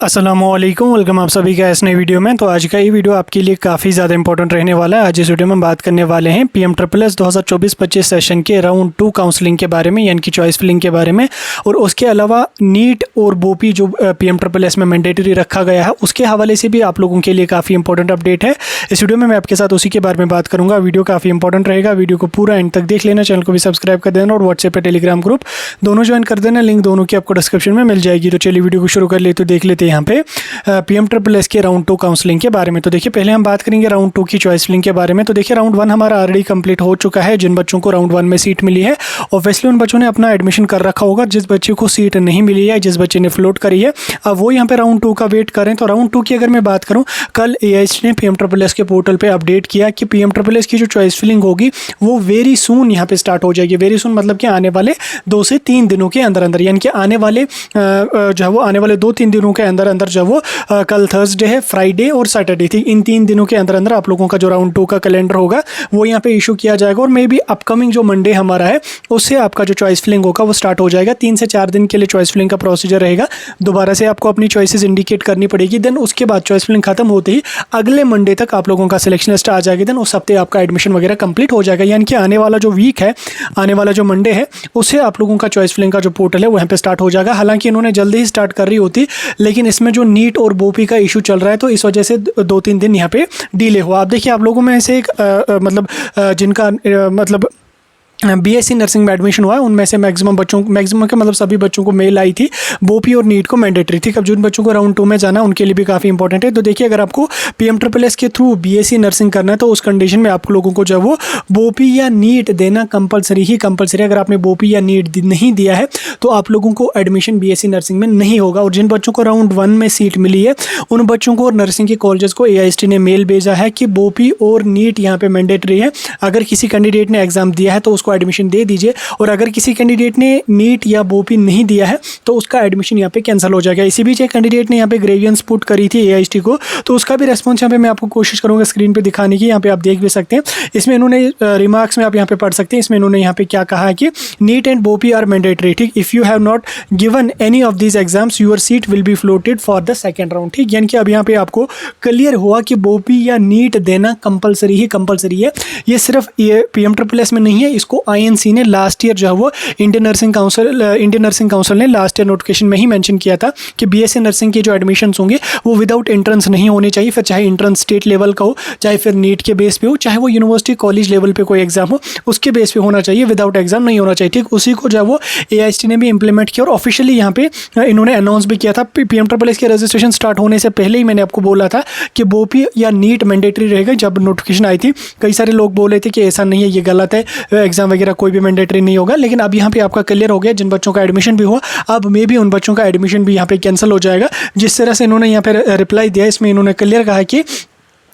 अस्सलामुअलैकुम, वेलकम आप सभी का इस नई वीडियो में। तो आज का ये वीडियो आपके लिए काफ़ी ज़्यादा इंपॉर्टेंट रहने वाला है। आज इस वीडियो में बात करने वाले हैं PMSSS 2024-25 सेशन के राउंड 2 काउंसलिंग के बारे में, यानी कि चॉइस फिलिंग के बारे में, और उसके अलावा नीट और बोपी जो PMSSS में मैंडेटरी रखा गया है उसके हवाले से भी आप लोगों के लिए काफ़ी इंपॉर्टेंट अपडेट है। इस वीडियो में मैं आपके साथ उसी के बारे में बात करूँगा। वीडियो काफ़ी इंपॉर्टेंट रहेगा, वीडियो को पूरा एंड तक देख लेना, चैनल को भी सब्सक्राइब कर देना और व्हाट्सएप पर टेलीग्राम ग्रुप दोनों ज्वाइन कर देना। लिंक दोनों की आपको डिस्क्रिप्शन में मिल जाएगी। तो चलिए वीडियो को शुरू कर ले। तो देख लेते हैं यहाँ पे PMSSS के राउंड 2 काउंसलिंग के बारे में। तो देखिए पहले हम बात करेंगे राउंड 2 की चॉइस फिलिंग के बारे में। तो देखिए राउंड 1 हमारा ऑलरेडी कंप्लीट हो चुका है। जिन बच्चों को राउंड 1 में सीट मिली है ऑब्वियसली उन बच्चों ने अपना एडमिशन कर रखा होगा। जिस बच्चे को सीट नहीं मिली है, जिस बच्चे ने फ्लोट करी है, अब वो यहाँ पे राउंड 2 का वेट करें। तो राउंड 2 की अगर मैं बात करूँ, कल AICTE ने PMSSS के पोर्टल पर अपडेट किया कि PMSSS की जो चॉइस फिलिंग होगी वो वेरी सून यहाँ पे स्टार्ट हो जाएगी। वेरी सून मतलब कि आने वाले 2 से 3 दिनों के अंदर अंदर, यानी कि आने वाले जो है वो आने वाले 2-3 दिनों के अंदर अंदर जो वो कल थर्सडे है, फ्राइडे और सैटरडे थी, इन 3 दिनों के अंदर अंदर आप लोगों का जो राउंड 2 का कैलेंडर होगा वो यहाँ पे इशू किया जाएगा। और मे बी अपकमिंग जो मंडे हमारा है उससे आपका जो चॉइस फिलिंग होगा वो स्टार्ट हो जाएगा। 3 से 4 दिन के लिए चॉइस फिलिंग का प्रोसीजर रहेगा। दोबारा से आपको अपनी चॉइसेस इंडिकेट करनी पड़ेगी। देन उसके बाद चॉइस फिलिंग खत्म होते ही अगले मंडे तक आप लोगों का सिलेक्शन लिस्ट आ जाएगी। देन उस हफ्ते आपका एडमिशन वगैरह कंप्लीट हो जाएगा। यानी कि आने वाला जो वीक है, आने वाला जो मंडे है, उससे आप लोगों का चॉइस फिलिंग का जो पोर्टल है वो यहाँ पे स्टार्ट हो जाएगा। हालांकि इन्होंने जल्दी ही स्टार्ट कर रही होती, लेकिन इसमें जो नीट और बोपी का इशू चल रहा है तो इस वजह से 2-3 दिन यहाँ पे डिले हुआ। आप देखिए आप लोगों में से एक जिनका मतलब BSc नर्सिंग में एडमिशन हुआ है उनमें से मैक्सिमम के मतलब सभी बच्चों को मेल आई थी बोपी और नीट को मैंडेटरी थी। अब जिन बच्चों को राउंड 2 में जाना उनके लिए भी काफ़ी इंपॉर्टेंट है। तो देखिए अगर आपको PMSSS के थ्रू BSc नर्सिंग करना है तो उस कंडीशन में आप लोगों को जो वो बोपी या नीट देना कंपलसरी। अगर आपने बोपी या नीट नहीं दिया है तो आप लोगों को एडमिशन BSc नर्सिंग में नहीं होगा। और जिन बच्चों को राउंड 1 में सीट मिली है उन बच्चों को और नर्सिंग के कॉलेजेस को AICTE ने मेल भेजा है कि बोपी और नीट यहाँ पे मैंडेटरी है। अगर किसी कैंडिडेट ने एग्जाम दिया है तो उसको एडमिशन दे दीजिए, और अगर किसी कैंडिडेट ने नीट या बोपी नहीं दिया है तो उसका एडमिशन यहाँ पे कैंसिल हो जाएगा। इसी बीच एक कैंडिडेट ने यहाँ पे ग्रेवियंस पुट करी थी AICTE को, तो उसका भी रेस्पॉन्स यहाँ पे मैं आपको कोशिश करूँगा स्क्रीन पे दिखाने की। यहाँ पे आप देख भी सकते हैं। इसमें इन्होंने रिमार्क्स में आप यहाँ पे पढ़ सकते हैं। इसमें इन्होंने यहाँ पे क्या कहा है कि नीट एंड बोपी आर मैंडेटरी। ठीक, if you have not given any of these exams your seat will be floated for the second round. ठीक, यानी कि अब यहाँ पे आपको क्लियर हुआ कि बोपी या नीट देना कंपलसरी है। ये सिर्फ PMSSS में नहीं है, इसको INC ने लास्ट ईयर जो है वो इंडियन नर्सिंग काउंसिल ने लास्ट ईयर नोटिफिकेशन में ही मेंशन किया था कि BSc नर्सिंग के जो एडमिशन्स होंगे वो विदाउट एंट्रेंस नहीं होने चाहिए। फिर चाहे एंट्रेंस स्टेट लेवल का हो, चाहे फिर नीट के बेस पे हो, चाहे वो यूनिवर्सिटी कॉलेज लेवल पे कोई एग्जाम हो उसके बेस पे होना चाहिए, विदाउट एग्जाम नहीं होना चाहिए। ठीक, उसी को जो है वो AICTE ने भी इंप्लीमेंट किया और ऑफिशियली यहाँ पे इन्होंने अनाउंस भी किया था। PMSSS के रजिस्ट्रेशन स्टार्ट होने से पहले ही मैंने आपको बोला था कि बोपी या नीट मैंडेटरी रहेगा। जब नोटिफिकेशन आई थी कई सारे लोग बोले थे कि ऐसा नहीं है, ये गलत है, एग्जाम वगैरह कोई भी मैंडेटरी नहीं होगा। लेकिन अब यहाँ पे आपका क्लियर हो गया, जिन बच्चों का एडमिशन भी हुआ अब मे भी उन बच्चों का एडमिशन भी यहाँ पे कैंसिल हो जाएगा। जिस तरह से इन्होंने यहाँ पे रिप्लाई दिया, इसमें इन्होंने क्लियर कहा कि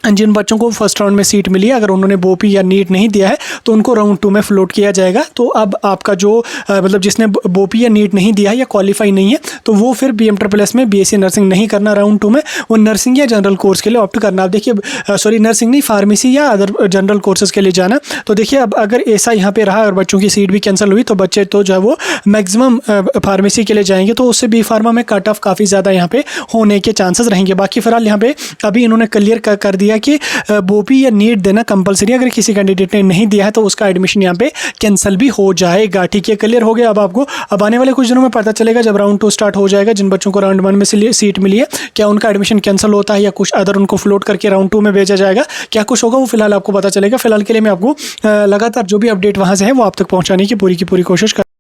जिन बच्चों को फर्स्ट राउंड में सीट मिली है अगर उन्होंने बोपी या नीट नहीं दिया है तो उनको राउंड 2 में फ्लोट किया जाएगा। तो अब आपका जो मतलब जिसने बोपी या नीट नहीं दिया है या क्वालिफाई नहीं है तो वो फिर PMSSS में BSc नर्सिंग नहीं करना राउंड 2 में, वो नर्सिंग या जनरल कोर्स के लिए ऑप्ट करना। आप देखिए सॉरी नर्सिंग नहीं, फार्मेसी या अदर जनरल कोर्सेज के लिए जाना। तो देखिए अब अगर ऐसा यहाँ पे रहा और बच्चों की सीट भी कैंसिल हुई तो बच्चे तो जो है वो मैक्सिमम फार्मेसी के लिए जाएंगे, तो उससे B फार्मा में कट ऑफ काफ़ी ज़्यादा यहाँ पे होने के चांसेस रहेंगे। बाकी फिलहाल यहाँ पे अभी इन्होंने क्लियर कर दिया कि बोपी या नीट देना कंपलसरी, अगर किसी कैंडिडेट ने नहीं दिया है तो उसका एडमिशन यहाँ पे कैंसिल भी हो जाएगा। ठीक है, क्लियर हो गया। अब आपको अब आने वाले कुछ दिनों में पता चलेगा जब राउंड 2 स्टार्ट हो जाएगा, जिन बच्चों को राउंड 1 में से सीट मिली है क्या उनका एडमिशन कैंसिल होता है या कुछ अदर उनको फ्लोट करके राउंड 2 में भेजा जाएगा, क्या कुछ होगा वो फिलहाल आपको पता चलेगा। फिलहाल के लिए मैं आपको लगातार जो भी अपडेट वहाँ से है वो आप तक पहुँचाने की पूरी कोशिश कर